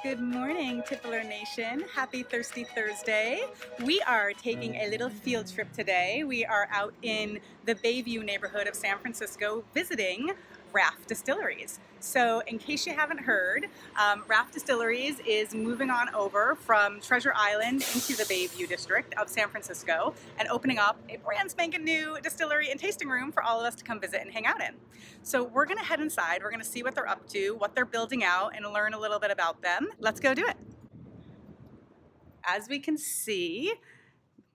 Good morning, Tippler Nation. Happy Thirsty Thursday. We are taking a little field trip today. We are out in the Bayview neighborhood of San Francisco visiting Raff Distilleries. So, in case you haven't heard, Raff Distilleries is moving on over from Treasure Island into the Bayview district of San Francisco and opening up a brand spanking new distillery and tasting room for all of us to come visit and hang out in. So we're gonna head inside, we're gonna see what they're up to, what they're building out, and learn a little bit about them. Let's go do it. As we can see,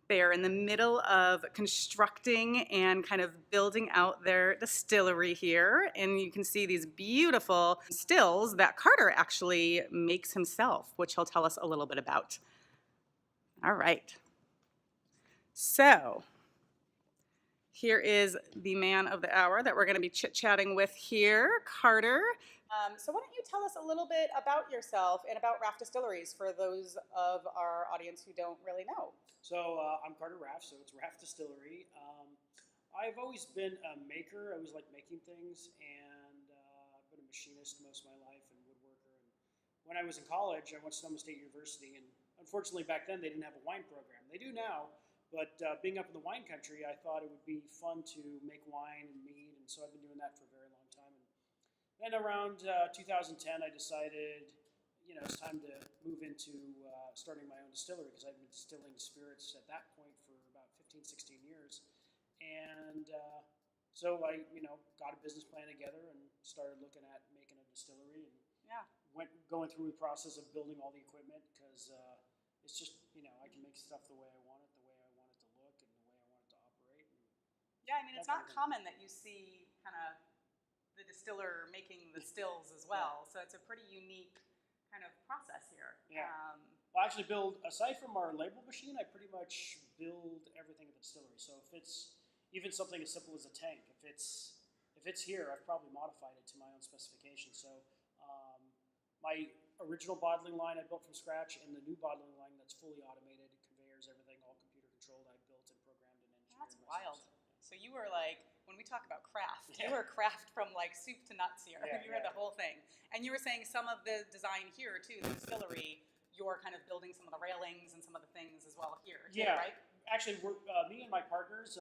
they're in the middle of constructing and kind of building out their distillery here. And you can see these beautiful stills that Carter actually makes himself, which he'll tell us a little bit about. All right. So here is the man of the hour that we're going to be chit-chatting with here, Carter. So why don't you tell us a little bit about yourself and about Raff Distilleries for those of our audience who don't really know? So I'm Carter Raff, so it's Raff Distillery. I've always been a maker. I always liked making things, and I've been a machinist most of my life and woodworker. And when I was in college, I went to Sonoma State University, and unfortunately back then they didn't have a wine program. They do now, but being up in the wine country, I thought it would be fun to make wine and mead, and so I've been doing that for a very long time. And around 2010, I decided, it's time to move into starting my own distillery because I've been distilling spirits at that point for about 15, 16 years. And so I, got a business plan together and started looking at making a distillery and going through the process of building all the equipment because it's just, I can make stuff the way I want it, the way I want it to look, and the way I want it to operate. Yeah, I mean, it's not common that you see kind of the distiller making the stills as well. So it's a pretty unique kind of process here. Yeah. Well, I actually aside from our label machine, I pretty much build everything at the distillery. So if it's even something as simple as a tank, if it's here, I've probably modified it to my own specifications. So my original bottling line I built from scratch, and the new bottling line that's fully automated, conveyors, everything, all computer controlled, I built and programmed and engineered. That's wild. So you were like, when we talk about craft, you were craft from like soup to nuts here. You were the whole thing. And you were saying some of the design here too, the distillery, you're kind of building some of the railings and some of the things as well here too, right? Actually, me and my partners,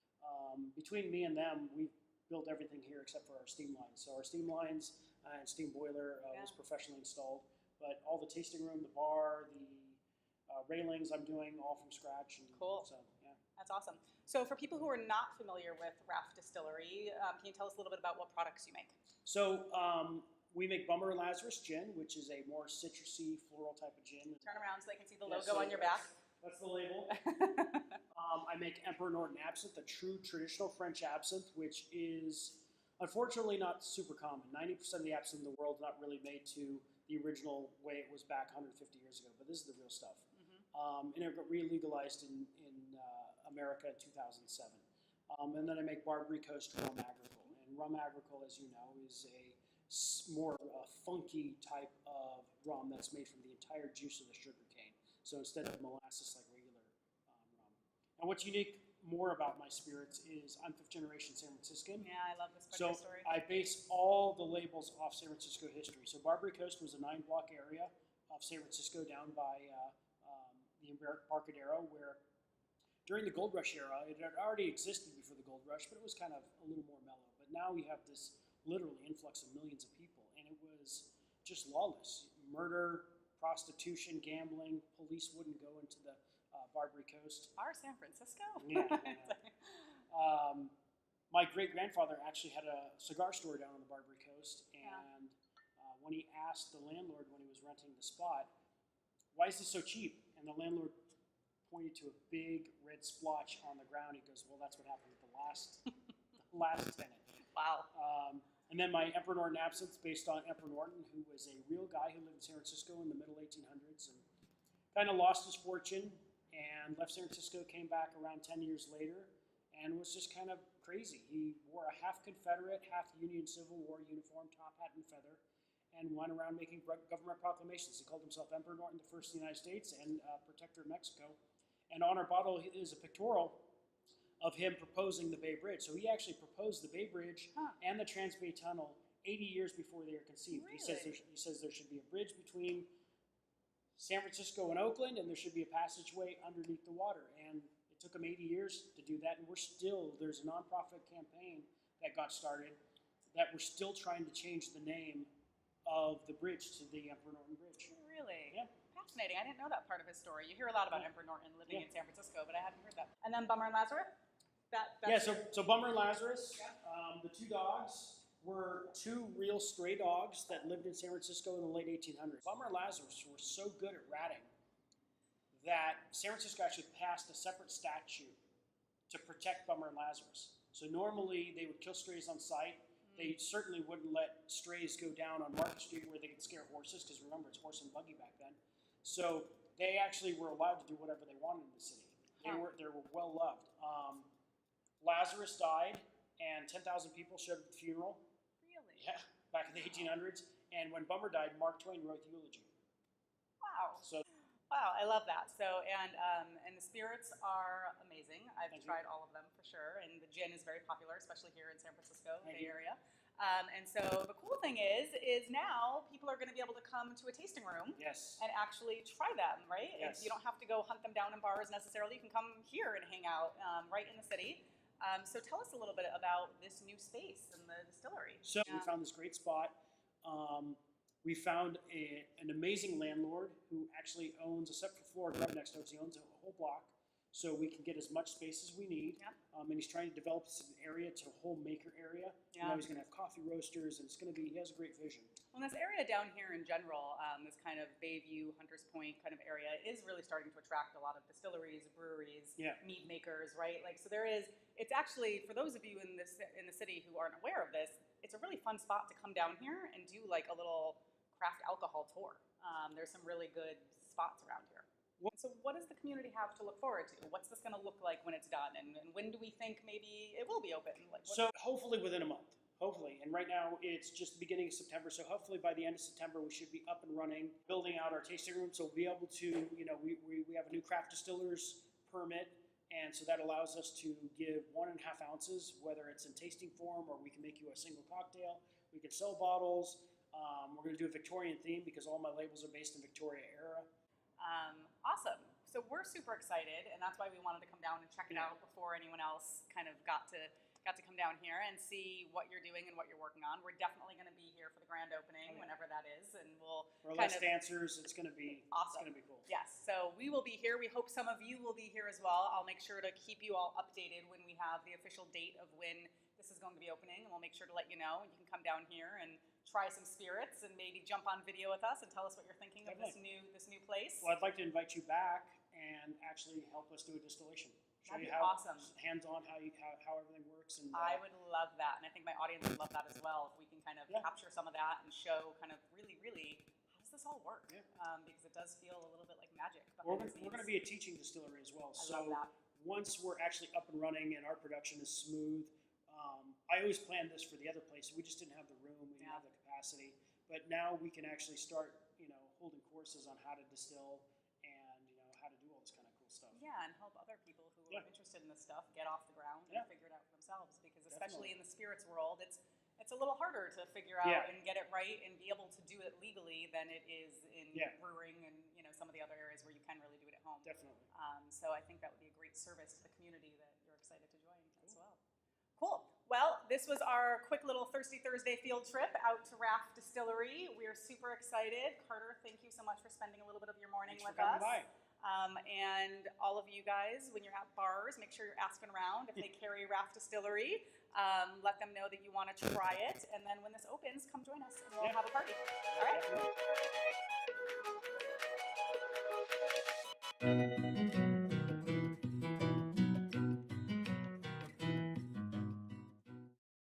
between me and them, we built everything here except for our steam lines. So our steam lines and steam boiler was professionally installed, but all the tasting room, the bar, the railings, I'm doing all from scratch. And cool. So, yeah. That's awesome. So for people who are not familiar with Raff Distillery, can you tell us a little bit about what products you make? So we make Bummer Lazarus gin, which is a more citrusy, floral type of gin. Turn around so they can see the logo on your back. That's the label. I make Emperor Norton absinthe, a true traditional French absinthe, which is unfortunately not super common. 90% of the absinthe in the world is not really made to the original way it was back 150 years ago, but this is the real stuff. And it got re-legalized in America in 2007. And then I make Barbary Coast Rum Agricole. And Rum Agricole, as you know, is a more funky type of rum that's made from the entire juice of the sugar cane. So instead of molasses like regular rum. And what's unique more about my spirits is I'm fifth generation San Franciscan. Yeah, I love this part of the story. I base all the labels off San Francisco history. So Barbary Coast was a 9-block area of San Francisco down by the Embarcadero, where during the Gold Rush era, it had already existed before the Gold Rush, but it was kind of a little more mellow. But now we have this literally influx of millions of people, and it was just lawless. Murder, prostitution, gambling, police wouldn't go into the Barbary Coast. Our San Francisco? Yeah. My great-grandfather actually had a cigar store down on the Barbary Coast, and when he asked the landlord when he was renting the spot, why is this so cheap? And the landlord pointed to a big red splotch on the ground. He goes, well, that's what happened with the last tenant. Wow. And then my Emperor Norton absinthe, based on Emperor Norton, who was a real guy who lived in San Francisco in the middle 1800s and kind of lost his fortune and left San Francisco, came back around 10 years later, and was just kind of crazy. He wore a half Confederate, half Union Civil War uniform, top hat and feather, and went around making government proclamations. He called himself Emperor Norton the First in the United States and Protector of Mexico. And on our bottle is a pictorial of him proposing the Bay Bridge. So he actually proposed the Bay Bridge and the Trans-Bay Tunnel 80 years before they were conceived. Really? He says there should be a bridge between San Francisco and Oakland, and there should be a passageway underneath the water. And it took them 80 years to do that, and there's a nonprofit campaign that got started that we're still trying to change the name of the bridge to the Emperor Norton Bridge. Really? Yeah. Fascinating. I didn't know that part of his story. You hear a lot about Emperor Norton living in San Francisco, but I hadn't heard that. And then Bummer and Lazarus? So Bummer and Lazarus, the two dogs were two real stray dogs that lived in San Francisco in the late 1800s. Bummer and Lazarus were so good at ratting that San Francisco actually passed a separate statute to protect Bummer and Lazarus. So normally they would kill strays on sight. They certainly wouldn't let strays go down on Market Street where they could scare horses, because remember, it's horse and buggy back then. So they actually were allowed to do whatever they wanted in the city. They were well loved. Lazarus died, and 10,000 people showed up at the funeral. Really? Yeah, back in the 1800s. And when Bummer died, Mark Twain wrote the eulogy. Wow. So. Wow, I love that. So, and the spirits are amazing. I've tried all of them for sure, and the gin is very popular, especially here in San Francisco, Bay Area. And so the cool thing is now people are going to be able to come to a tasting room and actually try them, right? Yes. You don't have to go hunt them down in bars necessarily. You can come here and hang out right in the city. So tell us a little bit about this new space in the distillery. So we found this great spot. We found an amazing landlord who actually owns, except for floor right next to us, he owns a whole block. So we can get as much space as we need. Yep. And he's trying to develop an area to a whole maker area. Yeah. You know, he's going to have coffee roasters, and he has a great vision. Well, this area down here in general, this kind of Bayview, Hunters Point kind of area is really starting to attract a lot of distilleries, breweries, mead makers, right? Like, so it's actually, for those of you in the city who aren't aware of this, it's a really fun spot to come down here and do like a little craft alcohol tour. There's some really good spots around here. So what does the community have to look forward to? What's this going to look like when it's done? And when do we think maybe it will be open? So hopefully within a month. Hopefully. And right now it's just the beginning of September. So hopefully by the end of September we should be up and running, building out our tasting room. So we'll be able to, we have a new craft distiller's permit. And so that allows us to give 1.5 ounces, whether it's in tasting form or we can make you a single cocktail. We can sell bottles. We're going to do a Victorian theme because all my labels are based in Victoria era. Awesome. So we're super excited, and that's why we wanted to come down and check it out before anyone else kind of got to come down here and see what you're doing and what you're working on. We're definitely going to be here for the grand opening, whenever that is, and we're last dancers. It's going to be awesome. It's going to be cool. Yes. So we will be here. We hope some of you will be here as well. I'll make sure to keep you all updated when we have the official date of when this is going to be opening, and we'll make sure to let you know. And you can come down here and try some spirits and maybe jump on video with us and tell us what you're thinking of this new place. Well, I'd like to invite you back and actually help us do a distillation. Show That'd you be awesome. Hands-on how everything works. And I would love that, and I think my audience would love that as well. If we can kind of capture some of that and show kind of really, how does this all work? Because it does feel a little bit like magic. We're going to be a teaching distillery as well. I love that. Once we're actually up and running and our production is smooth, I always planned this for the other place. We just didn't have the room. We didn't have the capacity. But now we can actually start, holding courses on how to distill and, how to do all this kind of cool stuff. Yeah, and help other people who are interested in this stuff get off the ground and figure it out for themselves. Because especially in the spirits world, it's a little harder to figure out and get it right and be able to do it legally than it is in brewing and, some of the other areas where you can really do it at home. Definitely. So I think that would be a great service to the community that you're excited to join as well. Cool. Well, this was our quick little Thirsty Thursday field trip out to Raff Distillery. We're super excited. Carter, thank you so much for spending a little bit of your morning with us. By. And all of you guys, when you're at bars, make sure you're asking around if they carry Raff Distillery. Let them know that you want to try it. And then when this opens, come join us and we'll have a party. All right?